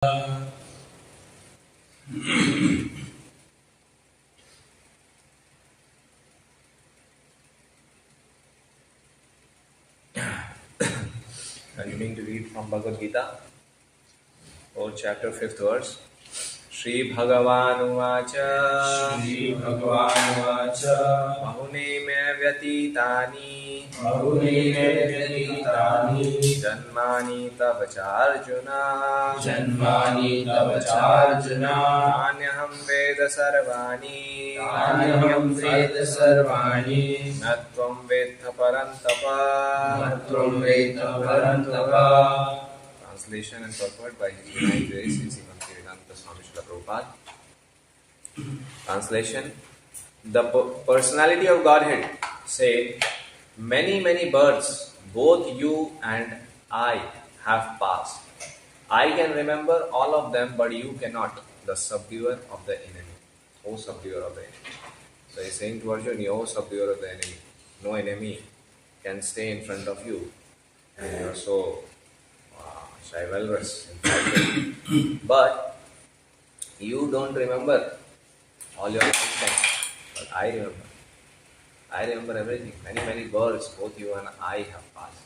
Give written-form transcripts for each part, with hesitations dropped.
Continuing to read from Bhagavad Gita, or chapter 5th verse. Shri Bhagavan Uvacha Shri Bhagavan Uvacha Bahune me vyatitani Bahuni me vyatitani Janmani tavacha Arjuna Janmani tavacha Arjuna Anyaham Veda Sarvani Anyaham Veda Sarvani Natvam Vedha Parantapa. Natvam Veda Parantapa. Translation and purport by His Divine Grace Sri Bhaktivedanta Swami Srila Prabhupada. Translation: the personality of Godhead said, many births, both you and I have passed. I can remember all of them, but you cannot, the subduer of the enemy. O subduer of the enemy. So he's saying to Arjuna, O subduer of the enemy. No enemy can stay in front of you. And you are so chivalrous in fighting. But you don't remember all your lifetime. But I remember. I remember everything. Many births, both you and I have passed.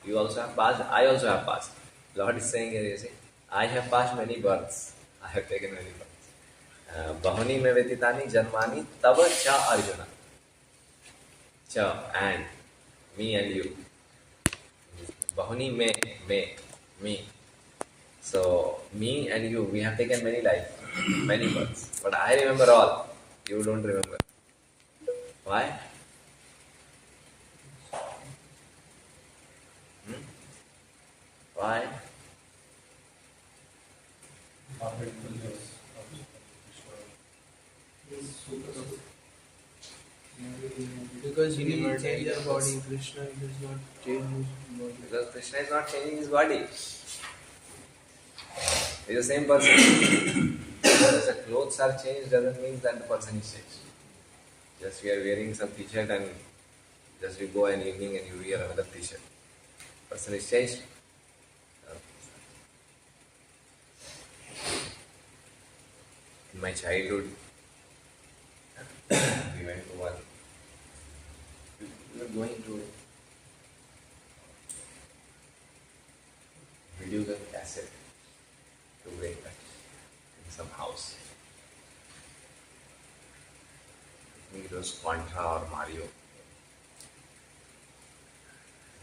You also have passed, I also have passed. Lord is saying here, you see, I have passed many births. I have taken many births. Bahuni me vetitani janmani tava cha Arjuna. Cha, and, me and you. Bahuni me. So, me and you, we have taken many lives, many births. But I remember all. You don't remember. Why? Why? Because he changed his body, Krishna does not change his body. Because Krishna is not changing his body. He is the same person. Because the clothes are changed doesn't mean that the person is changed. Just we are wearing some t-shirt and just you go an evening and you wear another t-shirt. Person is changed. In my childhood, we went to one. We were going to video game cassette to break that in some house. I think it was Contra or Mario.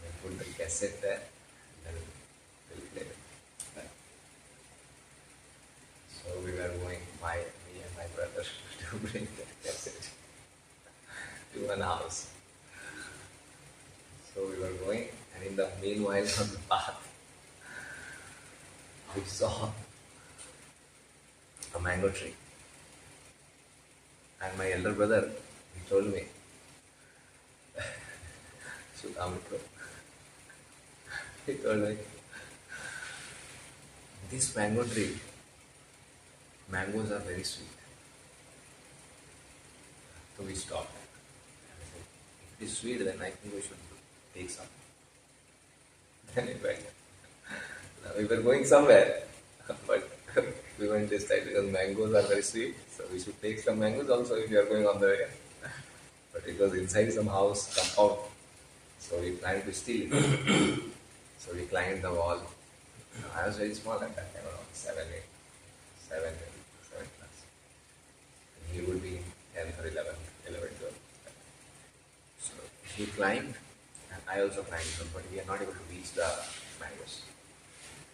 We put the cassette there and then we'll play it. So we were going, me and my brother, to bring that cassette to an house. So we were going, and in the meanwhile on the path, we saw a mango tree. And my elder brother, he told me, Sudhamitra, he told me, this mango tree, mangoes are very sweet. So we stopped. And I said, if it is sweet, then I think we should take some. Then we went. Now we were going somewhere, but we went this side because mangoes are very sweet. So we should take some mangoes also if you are going on the way. But it was inside some house compound. So we planned to steal it. So we climbed the wall. I was very small at that time, around 7 class. And he would be in 10th or 11th, 12th. So he climbed and I also climbed, but we are not able to reach the mangoes.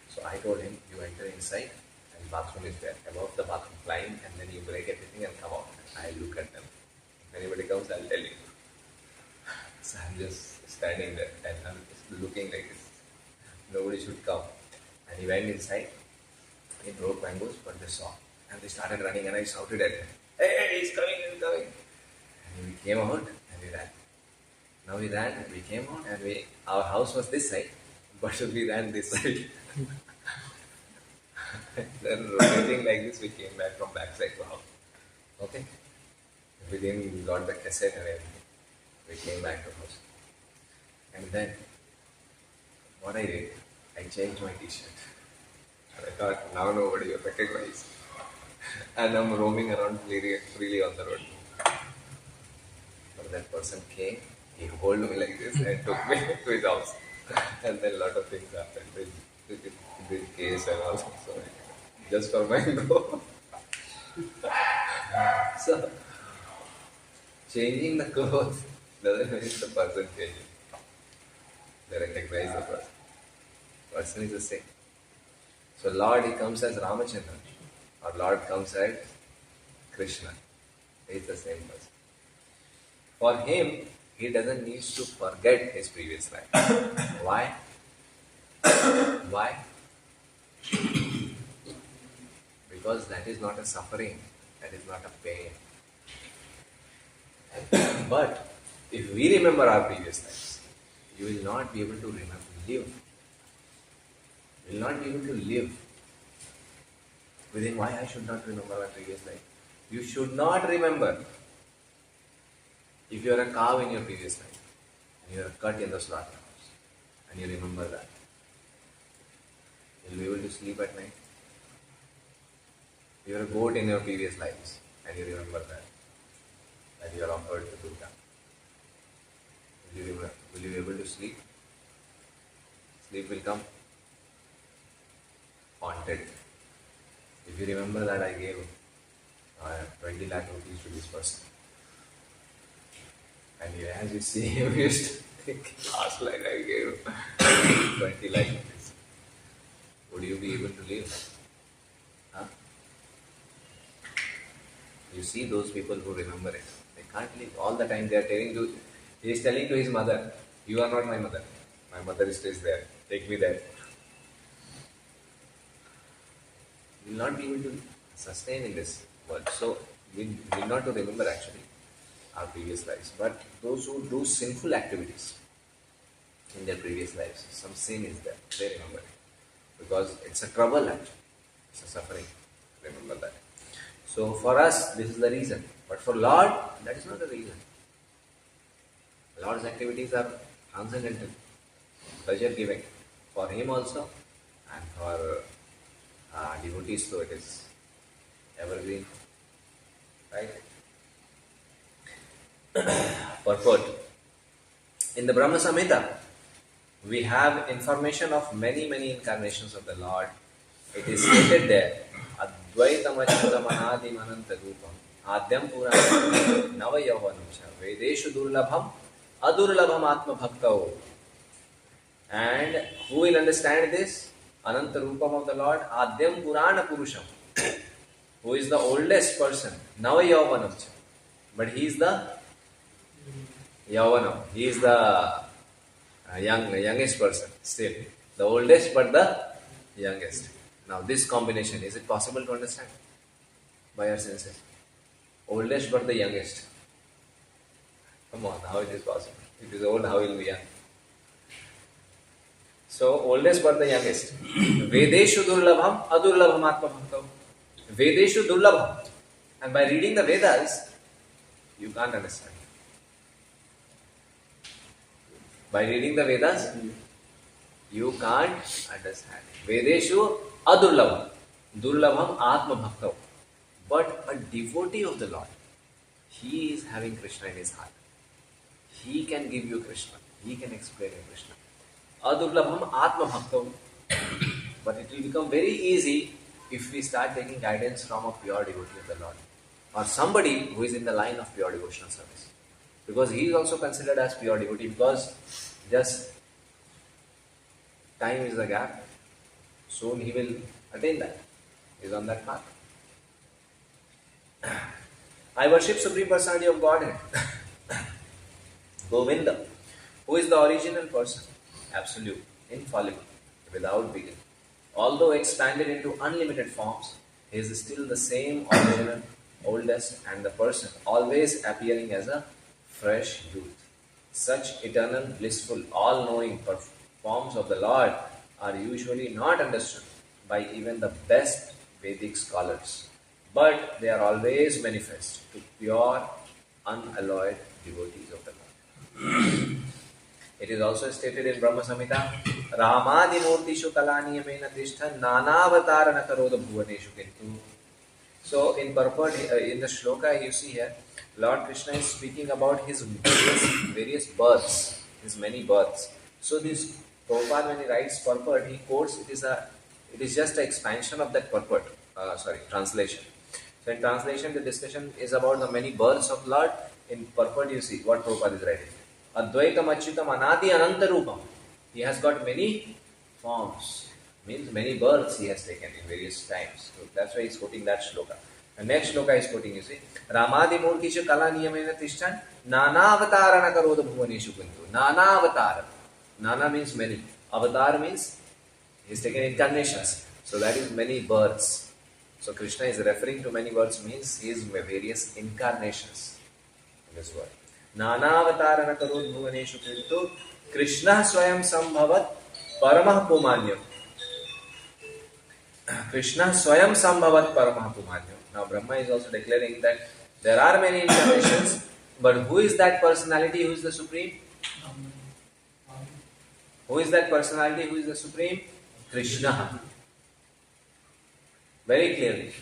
So I told him, you enter inside and bathroom is there. Above the bathroom, climb and then you break everything and come out. I'll look at them. If anybody comes, I'll tell you. So I'm just standing there and I'm just looking like this. Nobody should come. And he went inside. He broke mangoes, but they saw. And they started running and I shouted at him, hey, he's coming, he's coming. And we came out and we ran. Now we ran and we came out and our house was this side, but we ran this side. Then rotating like this, we came back from backside to house. Okay? We didn't got the cassette and everything. We came back to house. And then, what I did, I changed my t-shirt. I thought now nobody will recognize. And I'm roaming around freely on the road. But that person came, he held me like this and took me to his house. And then a lot of things happened. This case and all. So just for my go. So changing the clothes doesn't mean the person changing. They recognize the person. Person is the same. So Lord, he comes as Ramachandra. Or Lord comes as Krishna. He is the same person. For him, he doesn't need to forget his previous life. Why? Why? Because that is not a suffering. That is not a pain. But if we remember our previous lives, you will not be able to live. You will not be able to live. Within why I should not remember my previous life? You should not remember. If you are a cow in your previous life, and you are cut in the slaughterhouse, and you remember that, you'll be able to sleep at night. You are a goat in your previous lives, and you remember that you are offered to Durga. Will you be able to sleep? Sleep will come haunted. If you remember that I gave 20 lakh rupees to this person, and as you see him, you used to think, last like I gave 20 lakh rupees. Would you be able to live? Huh? You see those people who remember it. They can't live. All the time they are he is telling to his mother, you are not my mother. My mother stays there. Take me there. We will not be able to sustain in this world. So we need not to remember actually our previous lives. But those who do sinful activities in their previous lives, some sin is there, they remember it. Because it's a trouble actually. It's a suffering. Remember that. So for us, this is the reason. But for Lord, that is not the reason. Lord's activities are transcendental, pleasure giving. For him also, and for devotees, so it is evergreen. Right? Purport. In the Brahma Samhita, we have information of many incarnations of the Lord. It is stated there, Advaitam Achyutam Anadim Ananta Rupam Adyam Puranam Nava Yauvanam Vedeshu Durlabham Adurlabham Atma Bhaktao. And who will understand this? Ananta Rupam of the Lord, Adyam Purana Purusham, who is the oldest person, Nava Yauvanam. But he is the Yauvanam. He is the youngest person still. The oldest but the youngest. Now this combination, is it possible to understand by our senses? Oldest but the youngest. Come on, how it is possible? If it is old, how will it be young? So oldest but the youngest. Vedeshu Durlabham Adurlabham Atma Bhaktav. Vedeshu Durlabham. And by reading the Vedas, you can't understand. By reading the Vedas, you can't understand. Vedeshu Adurlabham. Durlabham Atma Bhaktav. But a devotee of the Lord, he is having Krishna in his heart. He can give you Krishna. He can explain you Krishna. Adurlabham Atma Bhaktav. But it will become very easy if we start taking guidance from a pure devotee of the Lord. Or somebody who is in the line of pure devotional service. Because he is also considered as pure devotee, because just time is the gap. Soon he will attain that. He is on that path. I worship Supreme Personality of Godhead, Govinda, who is the original person, absolute, infallible, without beginning. Although expanded into unlimited forms, he is still the same original, oldest, and the person, always appearing as a fresh youth. Such eternal, blissful, all-knowing forms of the Lord are usually not understood by even the best Vedic scholars, but they are always manifest to pure, unalloyed devotees of the Lord. It is also stated in Brahma Samhita Ramadimurtishu kalaniyamena tishta nanavatarana karoda bhuvaneshu kintu. So in purport, in the shloka you see here, Lord Krishna is speaking about his various births, his many births. So this Prabhupada, when he writes purport, he quotes, it is just an expansion of that purport, translation. So in translation, the discussion is about the many births of Lord. In purport, you see what Prabhupada is writing. Advaitam Achyutam Anadi Anantarupam. He has got many forms, means many births he has taken in various times. So that's why he's quoting that shloka. The next shloka is quoting, you see, Ramadi Murtisha Kala Niyamena Tishtan Nana Avatarana Karoda Bhuvaneshu Kuntu. Nana Avatar. Nana means many. Avatar means he's taken incarnations. So that is many births. So Krishna is referring to many births means he is various incarnations in this world. Nana Avatarana Karod Bhuvaneshu Kuntu Krishna Swayam Sambhavat Paramah Pumanyam. Krishna Swayam Sambhavat Paramah Pumanyam. Now Brahma is also declaring that there are many incarnations, but who is that personality who is the supreme? Who is that personality who is the supreme? Krishna. Very clearly.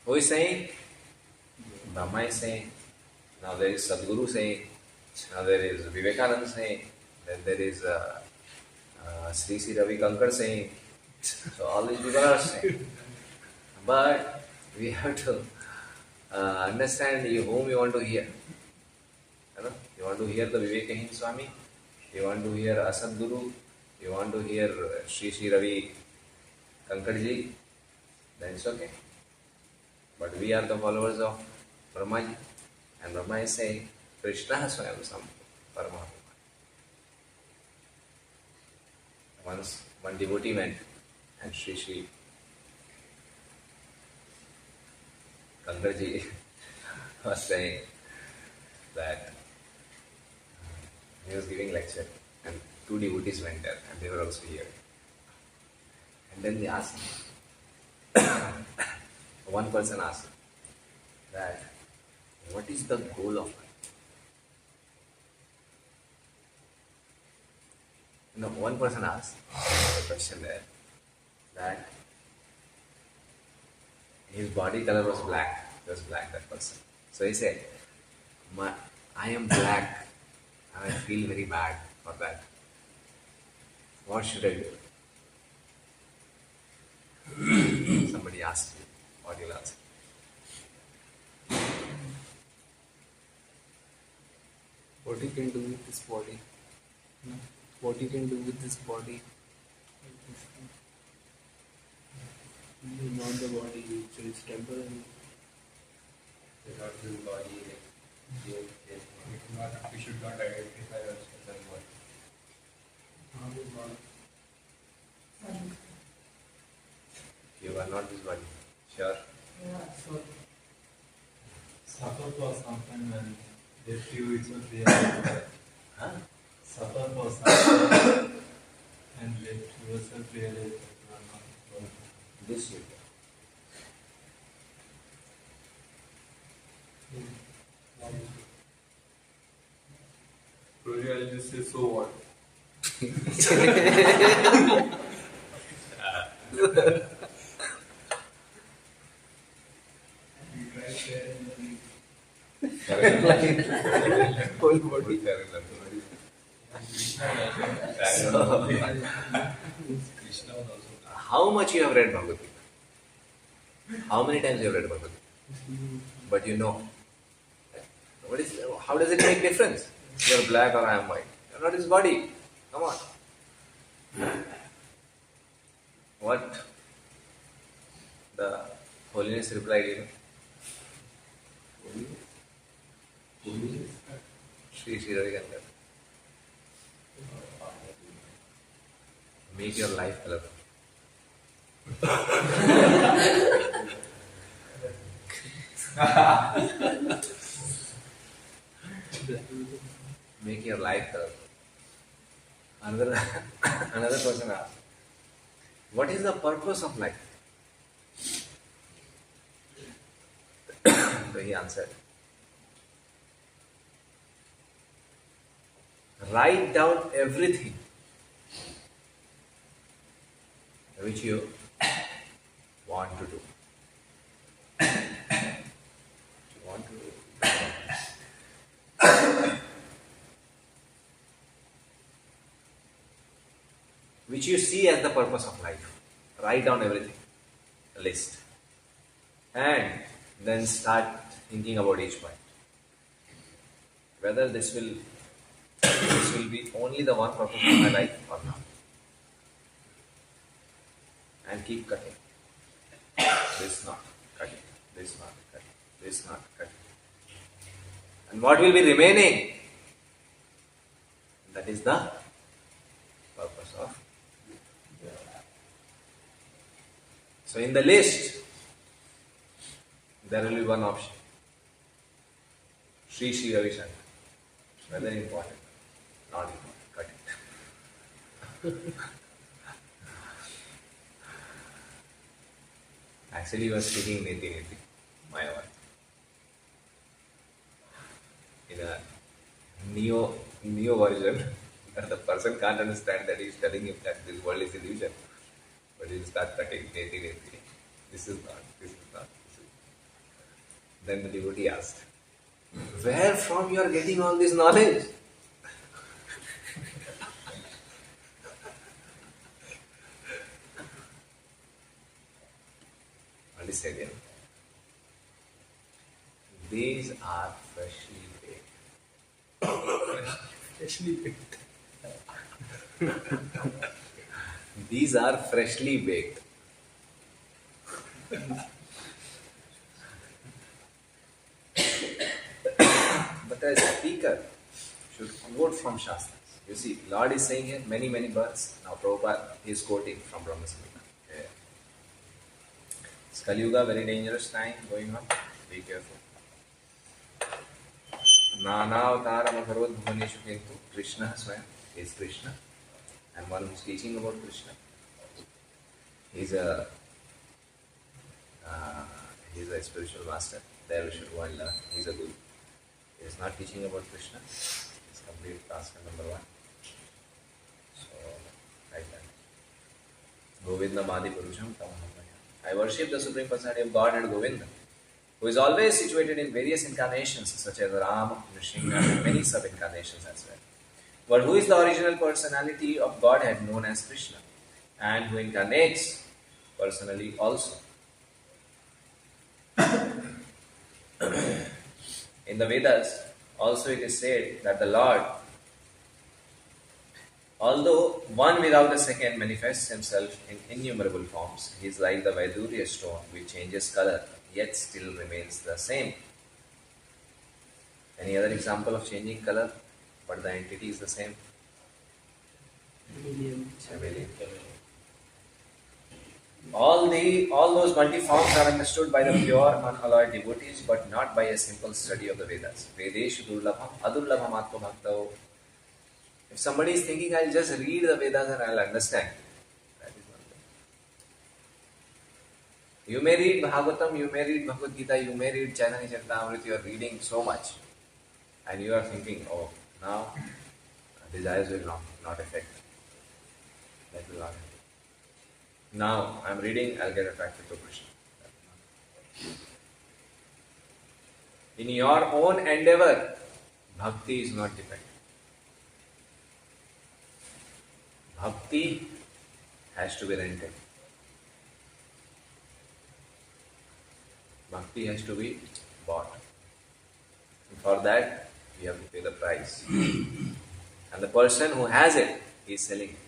Who is saying? Brahma is saying. Now there is Sadguru saying. Now there is Vivekananda saying. Then there is Sri Sri Ravi Kankar saying. So all these people are saying. But we have to understand whom you want to hear. You want to hear the Vivekahin Swami. You want to hear Asadguru. You want to hear Sri Sri Ravi Kankarji. Then it's okay. But we are the followers of Brahmaji. And Brahma is saying, Krishna Swayam Paramahamma. Once one devotee went and Sri Sri Kankarji was saying that he was giving lecture and two devotees went there and they were also here. And then they asked him, one person asked him that, what is the goal of life? No, one person asked a question there that his body color was black. It was black, that person. So he said, I am black and I feel very bad for that. What should I do? Somebody asked you, what you'll answer? What you can do with this body? What you can do with this body? Not the body, so it's temporary. Without this body, we should not identify ourselves as body. You are not this body. Sure? Suffer for something and if you itself realize Huh? suffer for something and let yourself realize that you are not body. This you Probably I'll just say, so what? Whole body. How much you have read Bhagavad Gita? How many times you have read Bhagavad Gita? But you know. How does it make difference? You are black or I am white. You are not his body. Come on. What the holiness replied, you know? Sri Sri Ravi Kankar. Make your life colorful. Make your life colorful. Another person asked, what is the purpose of life? So he answered, write down everything which you want to do. You want to do. Which you see as the purpose of life. Write down everything, a list, and then start thinking about each point. Whether this will be only the one purpose of my life or not. And keep cutting. This not, cutting. This not, cutting. This not, cutting. And what will be remaining? That is the purpose of. So in the list, there will be one option. Sri Sri Ravi Shankar. Whether important, not important, cut it. Actually, he was speaking Niti Niti, Mayavad. In a neo version, the person can't understand that he is telling him that this world is illusion. But he will start cutting Niti Niti. This is not, this is not, this is. Then the devotee asked, where from you are getting all this knowledge? What is said here? These are freshly baked. Freshly picked. These are freshly baked. But a speaker should quote from Shastras. You see, Lord is saying here many, many births. Now Prabhupada is quoting from Brahma Samhita. Yeah. It's Kali Yuga, very dangerous time going on. Be careful. Nana avataram akarod bhuvaneshu kintu Krishna swayam is Krishna. And one who is teaching about Krishna. He's a spiritual master. There we should go and learn. He's a guru. He is not teaching about Krishna. It's complete task number one. So, like that. Govinda Madi Purusham Tamaham. I worship the Supreme Personality of Godhead Govinda, who is always situated in various incarnations such as Ram, Nrsimha, and many sub-incarnations as well. But who is the original personality of Godhead known as Krishna, and who incarnates personally also. In the Vedas, also it is said that the Lord, although one without the second, manifests himself in innumerable forms, he is like the Vaidurya stone which changes color, yet still remains the same. Any other example of changing color, but the entity is the same? Chameleon. All those multi-forms are understood by the pure, unalloyed devotees, but not by a simple study of the Vedas. Vedeshu durlabham adurlabham atma bhaktao. If somebody is thinking, I'll just read the Vedas and I'll understand, that is not good. You may read Bhagavatam, you may read Bhagavad Gita, you may read Chaitanya Charitamrita, you are reading so much, and you are thinking, oh, now desires will not affect. That will not happen. Now I am reading, I'll get attracted to Krishna. In your own endeavor, bhakti is not dependent. Bhakti has to be rented. Bhakti has to be bought. And for that, you have to pay the price. And the person who has it, he is selling it.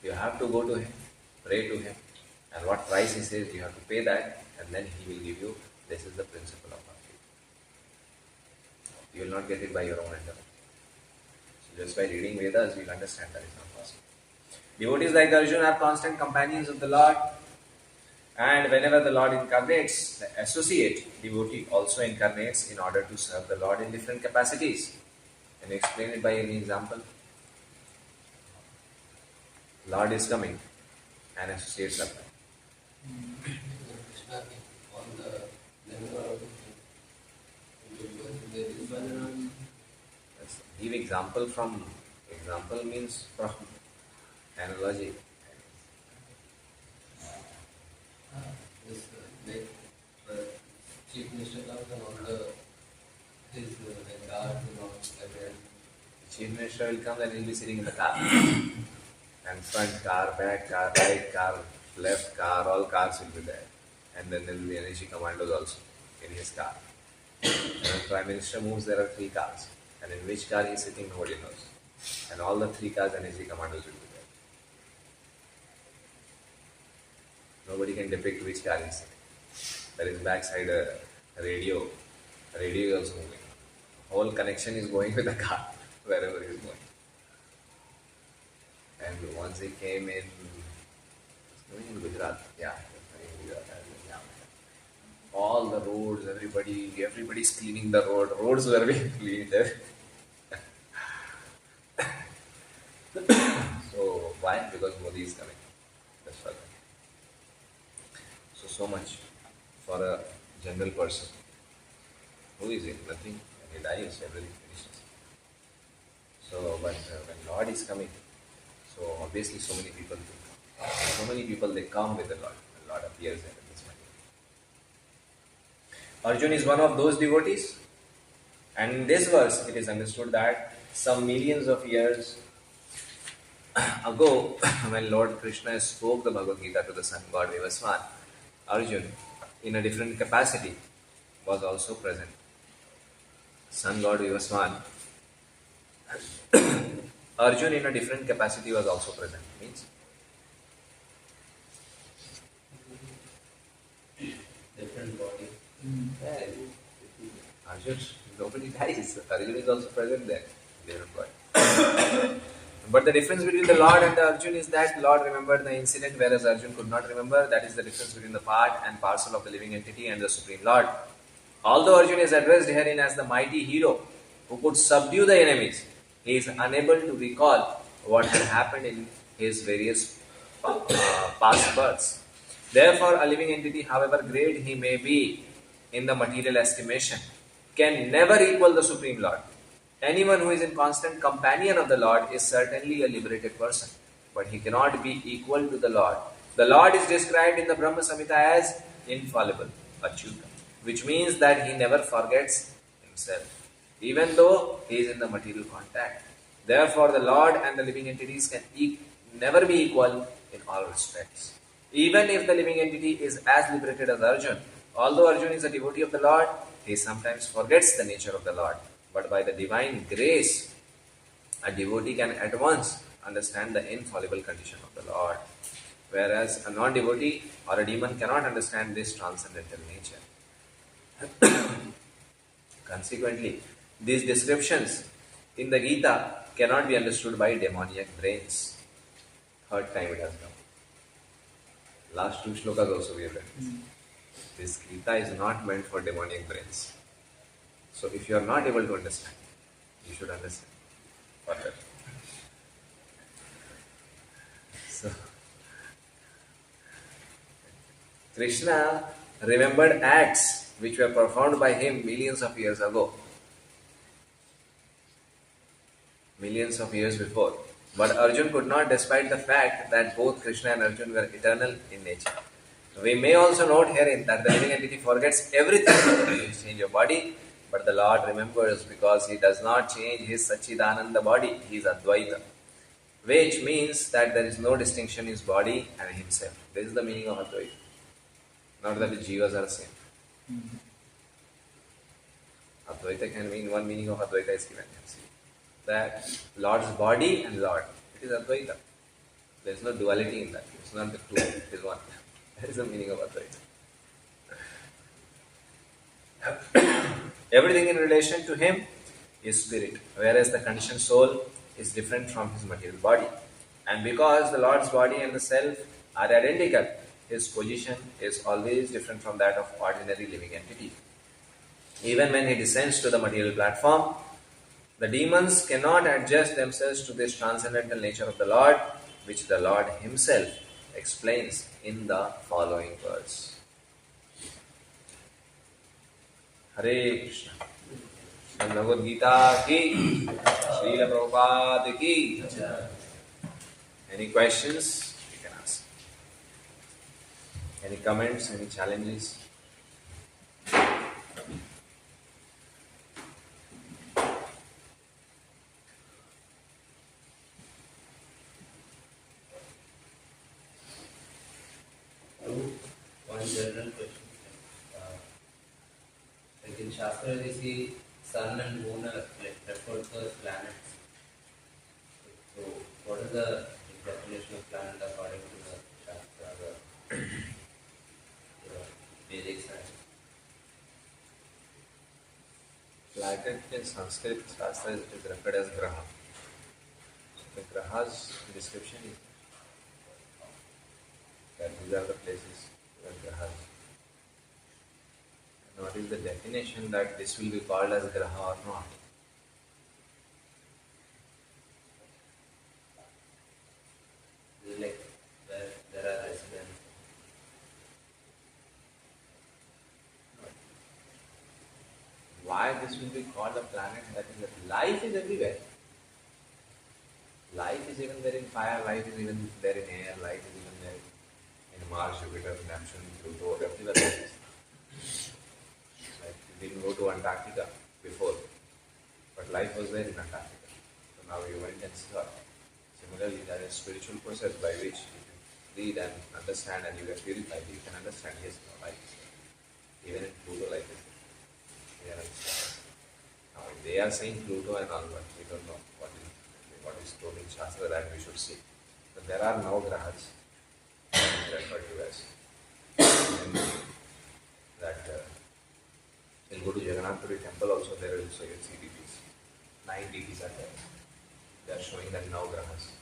You have to go to him, pray to him, and what price he says, you have to pay that, and then he will give you. This is the principle of bhakti. You will not get it by your own endeavor. So just by reading Vedas, you will understand that is not possible. Devotees like Arjuna are constant companions of the Lord, and whenever the Lord incarnates, the associate devotee also incarnates in order to serve the Lord in different capacities. Can you explain it by any example? Lord is coming, and associates are coming. Give example means from analogy. Chief Minister comes and all the his like guards and all everyone. Chief Minister will come and he'll be sitting in the car. And front car, back car, right car, left car, all cars will be there. And then there will be energy commandos also in his car. And when Prime Minister moves, there are 3 cars. And in which car he is sitting, nobody knows. And all the 3 cars energy commandos will be there. Nobody can depict which car he is sitting. There is backside a radio. The radio is also moving. Whole connection is going with the car, wherever he is going. And once he came in, going in Gujarat, yeah, in Gujarat, yeah. All the roads, everybody's cleaning the road. Roads were being cleaned. So why? Because Modi is coming. That's why. So much for a general person. Who is it? Nothing. When he dies, everything finishes. So, but when Lord is coming, so obviously so many people think. So many people, they come with the Lord. The Lord appears in this manner. Arjun is one of those devotees. And in this verse, it is understood that some millions of years ago, when Lord Krishna spoke the Bhagavad Gita to the sun god Vivaswan, Arjun, in a different capacity, was also present. Sun god Vivaswan, Arjun in a different capacity was also present. Means Different body. yeah, Arjun, nobody dies. Arjun is also present there. Different body. But the difference between the Lord and the Arjun is that Lord remembered the incident, whereas Arjun could not remember. That is the difference between the part and parcel of the living entity and the Supreme Lord. Although Arjun is addressed herein as the mighty hero who could subdue the enemies, he is unable to recall what had happened in his various past births. Therefore, a living entity, however great he may be in the material estimation, can never equal the Supreme Lord. Anyone who is in constant companion of the Lord is certainly a liberated person, but he cannot be equal to the Lord. The Lord is described in the Brahma Samhita as infallible, achyuta, which means that he never forgets himself, even though he is in the material contact. Therefore, the Lord and the living entities can never be equal in all respects. Even if the living entity is as liberated as Arjun, although Arjun is a devotee of the Lord, he sometimes forgets the nature of the Lord. But by the divine grace, a devotee can at once understand the infallible condition of the Lord, whereas a non-devotee or a demon cannot understand this transcendental nature. Consequently, these descriptions in the Gita cannot be understood by demoniac brains. Third time it has come. Last 2 shlokas also we have read. This Gita is not meant for demoniac brains. So if you are not able to understand, you should understand further. So, Krishna remembered acts which were performed by him millions of years ago. Millions of years before. But Arjun could not, despite the fact that both Krishna and Arjun were eternal in nature. We may also note herein that the living entity forgets everything when you change your body, but the Lord remembers because he does not change his Sachidananda body, he is Advaita. Which means that there is no distinction in his body and himself. This is the meaning of Advaita. Not that the jivas are the same. Advaita can mean, one meaning of Advaita is given. See, that Lord's body and Lord, it is Advaita. There is no duality in that. It's not the two, it is one. That is the meaning of Advaita. Everything in relation to him is spirit, whereas the conditioned soul is different from his material body. And because the Lord's body and the self are identical, his position is always different from that of ordinary living entity. Even when he descends to the material platform, the demons cannot adjust themselves to this transcendental nature of the Lord, which the Lord himself explains in the following verse. Hare Krishna. Bhagavad Gita ki, Srila Prabhupada ki. Any questions? You can ask. Any comments? Any challenges? One general question. Uh, like in Shastra, we see sun and moon are like referred to as planets. So, what is the definition of planet according to the Shastra, the Vedic science? Planet in Sanskrit Shastra is referred as Graha. The Graha's description is that these are the places where Grahas. And what is the definition that this will be called as Graha or not? This is like where there are residents. Why this will be called a planet? That is that life is everywhere. Life is even there in fire, life is even there in air, life is even there in Mars, Jupiter, Neptune, Pluto, everywhere there is. Like we didn't go to Antarctica before, but life was there in Antarctica. So now you went and saw. Similarly, there is a spiritual process by which you can read and understand and you get purified. You can understand, yes, no, life is there. Even in Pluto, life is there. We are understanding. Now, they are saying Pluto and all, but we don't know what is told in Shastra that we should see. But there are no grahas referred to as. And that you'll go to Jagannath Puri temple also, there is also you'll see deities. 9 deities are there. They are showing that no grahas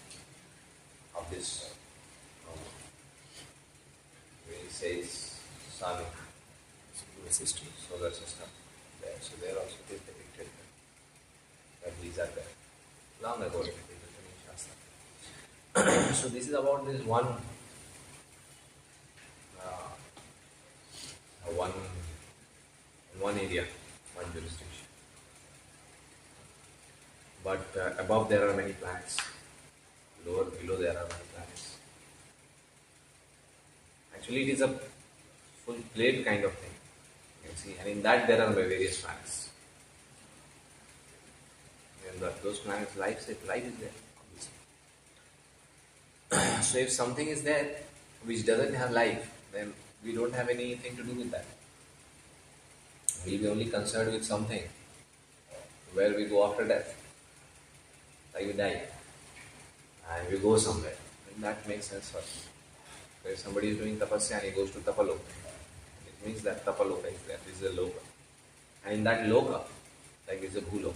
of this. It says sun, solar system. There. So there also it is depicted that these are there. Long ago it is written in Shastra. So this is about this one area, one jurisdiction. But above there are many planets. Below there are many planets. Actually it is a full plate kind of thing. You can see, and in that there are various planets. And those planets, life is there. So if something is there which doesn't have life, then we don't have anything to do with that. We'll be only concerned with something where we go after death. Like we die and we go somewhere. And that makes sense for us. So if somebody is doing tapasya and he goes to tapaloka, it means that tapaloka is there. This is a loka. And in that loka, like is a bhuloka.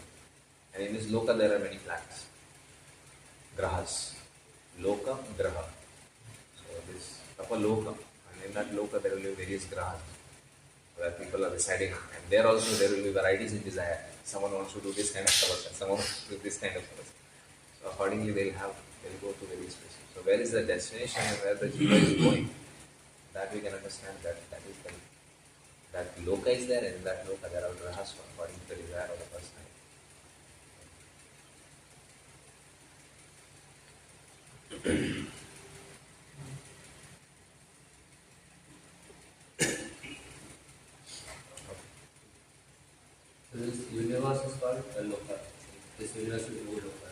And in this loka there are many planets. Grahas. Loka, graha. So this tapaloka. And in that loka there will be various grahas where people are residing. And there also there will be varieties in desire. Someone wants to do this kind of tapasya, someone wants to do this kind of tapasya. So accordingly they'll go to various places. So where is the destination and where the jiva is going? That we can understand that is that loka is there, and in that loka there are grahas according to the desire of the personality. So this universe is called a loka. This universe is no loka.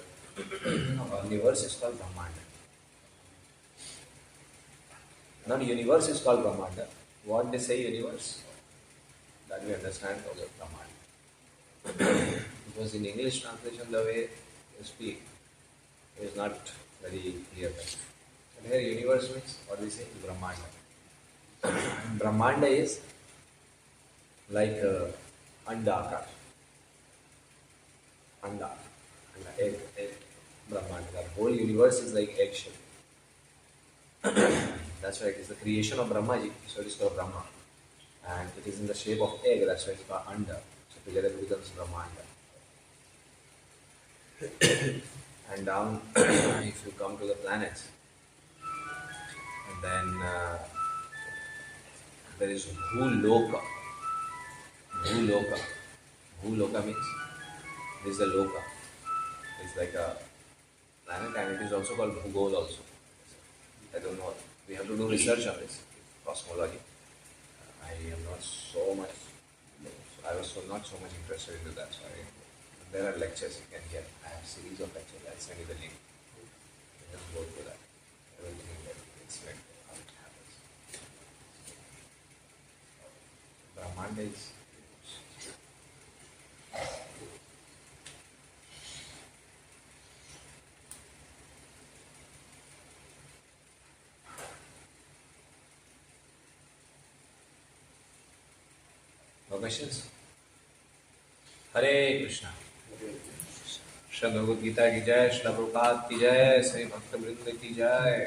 Universe is called Brahmanda. Not universe is called Brahmanda. What they say universe, that we understand as Brahmanda. Because in English translation the way you speak is not very clear. But here universe means what we say Brahmanda. Brahmanda is like Anda. Anda. Egg. Brahmanda. The whole universe is like egg shape. That's why it is the creation of Brahmaji, so it is called Brahma. And it is in the shape of egg, that's why it is called Anda. So together it becomes Brahmanda. And down, if you come to the planets, and then there is Bhuloka. Bhuloka. Bhuloka means this is a loka. It's like a planet, and it is also called Bhugol also. I don't know. We have to do research on this cosmology. I am not so much. So I so not so much interested into that. Sorry. There are lectures you can get. I have series of lectures. I'll send you the link. You can go through that. Everything that it's like how it happens. Brahmanda is no questions? Hare Krishna. Shri Bhagavad Gita की जय, श्री प्रभुपाद की जय, श्री भक्त वृंद की जय।